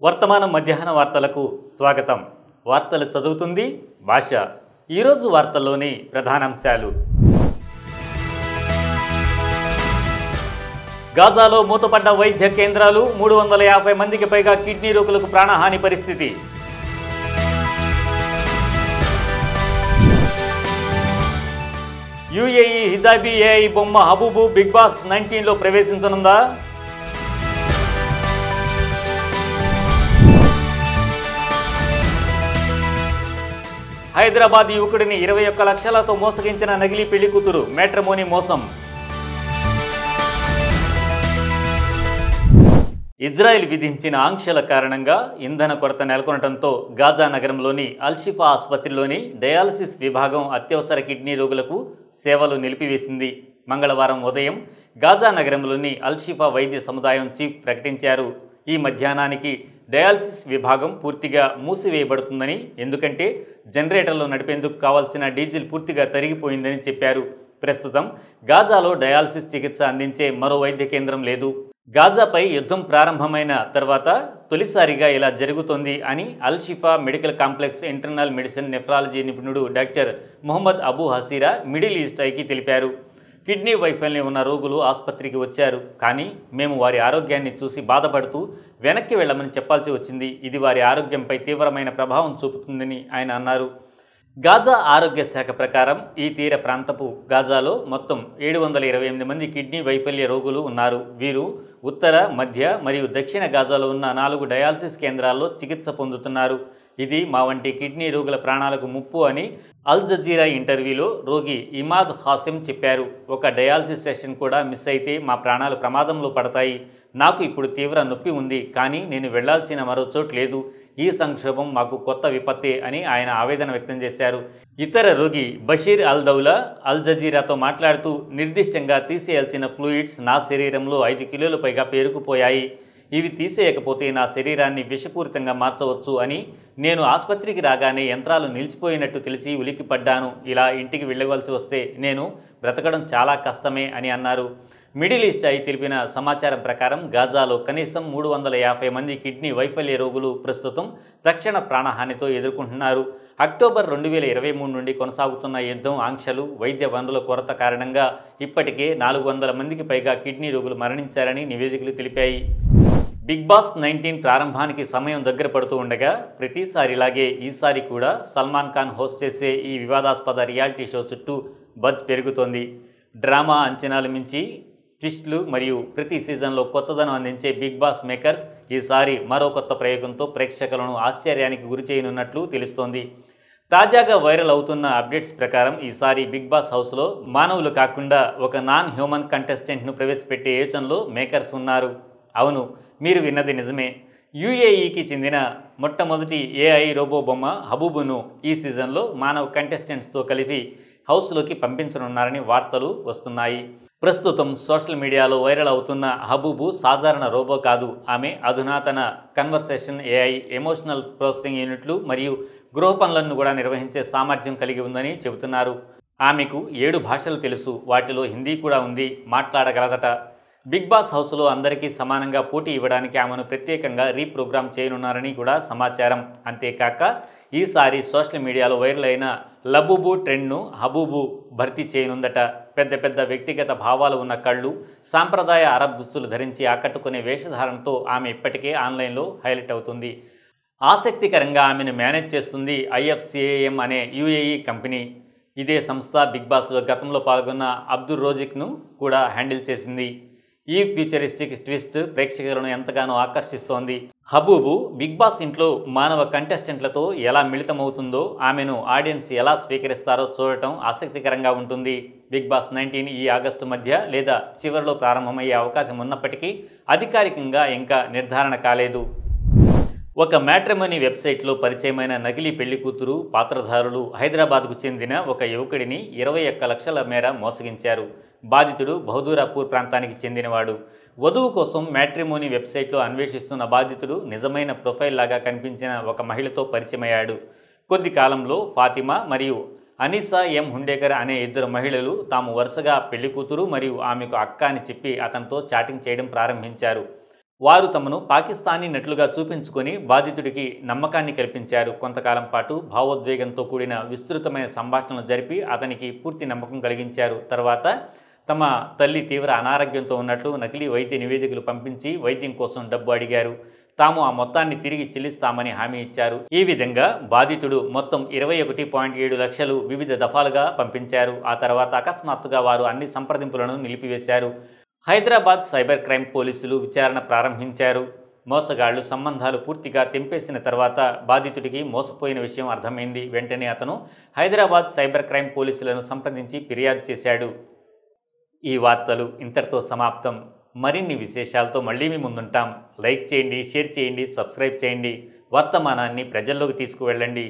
వర్తమానం మధ్యాహ్న వార్తలకు స్వాగతం. వార్తలు చదువుతుంది భాష. ఈరోజు వార్తల్లోని ప్రధానాంశాలు: గాజాలో మూతపడ్డ వైద్య కేంద్రాలు, 350 మందికి పైగా కిడ్నీ రోగులకు ప్రాణహాని పరిస్థితి. యుఏఈ హిజాబీ ఏఐ బొమ్మ హబూబు బిగ్ బాస్ 19లో ప్రవేశించనుందా? హైదరాబాద్ యువకుడిని 21 లక్షలతో మోసగించిన నకిలీ పెళ్లి కూతురు, మ్యాట్రిమోనీ మోసం. ఇజ్రాయెల్ విధించిన ఆంక్షల కారణంగా ఇంధన కొరత నెలకొనడంతో గాజా నగరంలోని అల్షిఫా ఆసుపత్రిలోని డయాలసిస్ విభాగం అత్యవసర కిడ్నీ రోగులకు సేవలు నిలిపివేసింది. మంగళవారం ఉదయం గాజా నగరంలోని అల్షిఫా వైద్య సముదాయం చీఫ్ ప్రకటించారు. ఈ మధ్యాహ్నానికి డయాలసిస్ విభాగం పూర్తిగా మూసివేయబడుతుందని, ఎందుకంటే జనరేటర్లు నడిపేందుకు కావాల్సిన డీజిల్ పూర్తిగా తరిగిపోయిందని చెప్పారు. ప్రస్తుతం గాజాలో డయాలసిస్ చికిత్స అందించే మరో వైద్య కేంద్రం లేదు. గాజాపై యుద్ధం ప్రారంభమైన తర్వాత తొలిసారిగా ఇలా జరుగుతోంది అని Al Shifa medical complex internal medicine nephrology నిపుణుడు doctor Mohammed Abu Hasira Middle East ఐకి తెలిపారు. కిడ్నీ వైఫల్యం ఉన్న రోగులు ఆసుపత్రికి వచ్చారు, కానీ మేము వారి ఆరోగ్యాన్ని చూసి బాధపడుతూ వెనక్కి వెళ్లమని చెప్పాల్సి వచ్చింది. ఇది వారి ఆరోగ్యంపై తీవ్రమైన ప్రభావం చూపుతుందని ఆయన అన్నారు. గాజా ఆరోగ్య శాఖ ప్రకారం ఈ తీర ప్రాంతపు గాజాలో మొత్తం 728 మంది కిడ్నీ వైఫల్య రోగులు ఉన్నారు. వీరు ఉత్తర, మధ్య మరియు దక్షిణ గాజాలో ఉన్న 4 డయాలసిస్ కేంద్రాల్లో చికిత్స పొందుతున్నారు. ఇది మా వంటి కిడ్నీ రోగుల ప్రాణాలకు ముప్పు అని అల్ జజీరా ఇంటర్వ్యూలో రోగి ఇమాద్ హాసిం చెప్పారు. ఒక డయాలసిస్ సెషన్ కూడా మిస్ అయితే మా ప్రాణాలు ప్రమాదంలో పడతాయి. నాకు ఇప్పుడు తీవ్ర నొప్పి ఉంది, కానీ నేను వెళ్లాల్సిన మరో చోటు లేదు. ఈ సంక్షోభం మాకు కొత్త విపత్తే అని ఆయన ఆవేదన వ్యక్తం చేశారు. ఇతర రోగి బషీర్ అల్ దౌలా అల్ జజీరాతో మాట్లాడుతూ, నిర్దిష్టంగా తీసేయాల్సిన ఫ్లూయిడ్స్ నా శరీరంలో 5 కిలోల పైగా పేరుకుపోయాయి. ఇవి తీసేయకపోతే నా శరీరాన్ని విషపూరితంగా మార్చవచ్చు అని, నేను ఆసుపత్రికి రాగానే యంత్రాలు నిలిచిపోయినట్టు తెలిసి ఉలిక్కిపడ్డాను. ఇలా ఇంటికి వెళ్ళవలసి వస్తే నేను బ్రతకడం చాలా కష్టమే అని అన్నారు. మిడిల్ ఈస్ట్ ఐ తెలిపిన సమాచారం ప్రకారం గాజాలో కనీసం 350 మంది కిడ్నీ వైఫల్య రోగులు ప్రస్తుతం తక్షణ ప్రాణహానితో ఎదుర్కొంటున్నారు. అక్టోబర్ 2023 నుండి కొనసాగుతున్న యుద్ధం, ఆంక్షలు, వైద్య వనరుల కొరత కారణంగా ఇప్పటికే 400 మందికి పైగా కిడ్నీ రోగులు మరణించారని నివేదికలు తెలిపాయి. బిగ్ బాస్ 19 ప్రారంభానికి సమయం దగ్గర పడుతూ ఉండగా ప్రతిసారిలాగే ఈసారి కూడా సల్మాన్ ఖాన్ హోస్ట్ చేసే ఈ వివాదాస్పద రియాలిటీ షో చుట్టూ బజ్ పెరుగుతోంది. డ్రామా అంచనాలు మించి ట్విస్టులు మరియు ప్రతి సీజన్లో కొత్తదనం అందించే బిగ్ బాస్ మేకర్స్ ఈసారి మరో కొత్త ప్రయోగంతో ప్రేక్షకులను ఆశ్చర్యానికి గురి చేయనున్నట్లు తెలుస్తోంది. తాజాగా వైరల్ అవుతున్న అప్డేట్స్ ప్రకారం ఈసారి బిగ్ బాస్ హౌస్లో మానవులు కాకుండా ఒక నాన్ హ్యూమన్ కంటెస్టెంట్ను ప్రవేశపెట్టే యోచనలో మేకర్స్ ఉన్నారు. అవును, మీరు విన్నది నిజమే. యుఏఈకి చెందిన మొట్టమొదటి ఏఐ రోబో బొమ్మ హబూబును ఈ సీజన్లో మానవ కంటెస్టెంట్స్తో కలిపి హౌస్లోకి పంపించనున్నారని వార్తలు వస్తున్నాయి. ప్రస్తుతం సోషల్ మీడియాలో వైరల్ అవుతున్న హబూబు సాధారణ రోబో కాదు. ఆమె అధునాతన కన్వర్సేషన్ ఏఐ, ఎమోషనల్ ప్రాసెసింగ్ యూనిట్లు మరియు గృహ పనులను కూడా నిర్వహించే సామర్థ్యం కలిగి ఉందని చెబుతున్నారు. ఆమెకు 7 భాషలు తెలుసు, వాటిలో హిందీ కూడా ఉంది, మాట్లాడగలదట. బిగ్ బాస్ హౌస్లో అందరికీ సమానంగా పోటీ ఇవ్వడానికి ఆమెను ప్రత్యేకంగా రీప్రోగ్రామ్ చేయనున్నారని కూడా సమాచారం. అంతేకాక ఈసారి సోషల్ మీడియాలో వైరల్ అయిన లబూబు ట్రెండ్ను హబూబు భర్తీ చేయనుందట. పెద్ద పెద్ద వ్యక్తిగత భావాలు ఉన్న కళ్ళు, సాంప్రదాయ అరబ్ దుస్తులు ధరించి ఆకట్టుకునే వేషధారణతో ఆమె ఇప్పటికే ఆన్లైన్లో హైలైట్ అవుతుంది. ఆసక్తికరంగా ఆమెను మేనేజ్ చేస్తుంది IFCAM అనే యుఏఈ కంపెనీ. ఇదే సంస్థ బిగ్ బాస్లో గతంలో పాల్గొన్న అబ్దుల్ రోజిక్ను కూడా హ్యాండిల్ చేసింది. ఈ ఫ్యూచరిస్టిక్ ట్విస్ట్ ప్రేక్షకులను ఎంతగానో ఆకర్షిస్తోంది. హబూబు బిగ్ బాస్ ఇంట్లో మానవ కంటెస్టెంట్లతో ఎలా మిళితమవుతుందో, ఆమెను ఆడియన్స్ ఎలా స్వీకరిస్తారో చూడటం ఆసక్తికరంగా ఉంటుంది. బిగ్ బాస్ 19 ఈ ఆగస్టు మధ్య లేదా చివరిలో ప్రారంభమయ్యే అవకాశం ఉన్నప్పటికీ అధికారికంగా ఇంకా నిర్ధారణ కాలేదు. ఒక మ్యాట్రిమోనీ వెబ్సైట్లో పరిచయమైన నకిలీ పెళ్లి కూతురు పాత్రధారులు హైదరాబాద్కు చెందిన ఒక యువకుడిని 21 లక్షల మేర మోసగించారు. బాధితుడు బహదూరాపూర్ ప్రాంతానికి చెందినవాడు. వధువు కోసం మ్యాట్రిమోనీ వెబ్సైట్లో అన్వేషిస్తున్న బాధితుడు నిజమైన ప్రొఫైల్ లాగా కనిపించిన ఒక మహిళతో పరిచయమయ్యాడు. కొద్ది కాలంలో ఫాతిమా మరియు అనీసా ఎం హుండేకర్ అనే 2 మహిళలు తాము వరుసగా పెళ్లి కూతురు మరియు ఆమెకు అక్క అని చెప్పి అతనితో చాటింగ్ చేయడం ప్రారంభించారు. వారు తమను పాకిస్తానీ నట్లుగా చూపించుకొని బాధితుడికి నమ్మకాన్ని కల్పించారు. కొంతకాలం పాటు భావోద్వేగంతో కూడిన విస్తృతమైన సంభాషణలు జరిపి అతనికి పూర్తి నమ్మకం కలిగించారు. తర్వాత తమ తల్లి తీవ్ర అనారోగ్యంతో ఉన్నట్లు నకిలీ వైద్య నివేదికలు పంపించి వైద్యం కోసం డబ్బు అడిగారు. తాము ఆ మొత్తాన్ని తిరిగి చెల్లిస్తామని హామీ ఇచ్చారు. ఈ విధంగా బాధితుడు మొత్తం 21.7 లక్షలు వివిధ దఫాలుగా పంపించారు. ఆ తర్వాత అకస్మాత్తుగా వారు అన్ని సంప్రదింపులను నిలిపివేశారు. హైదరాబాద్ సైబర్ క్రైమ్ పోలీసులు విచారణ ప్రారంభించారు. మోసగాళ్లు సంబంధాలు పూర్తిగా తెంపేసిన తర్వాత బాధితుడికి మోసపోయిన విషయం అర్థమైంది. వెంటనే అతను హైదరాబాద్ సైబర్ క్రైమ్ పోలీసులను సంప్రదించి ఫిర్యాదు చేశాడు. ఈ వార్తలు ఇంతటితో సమాప్తం. మరిన్ని విశేషాలతో మళ్ళీ మీ ముందుంటాం. లైక్ చేయండి, షేర్ చేయండి, సబ్స్క్రైబ్ చేయండి. వర్తమానాన్ని ప్రజల్లోకి తీసుకువెళ్ళండి.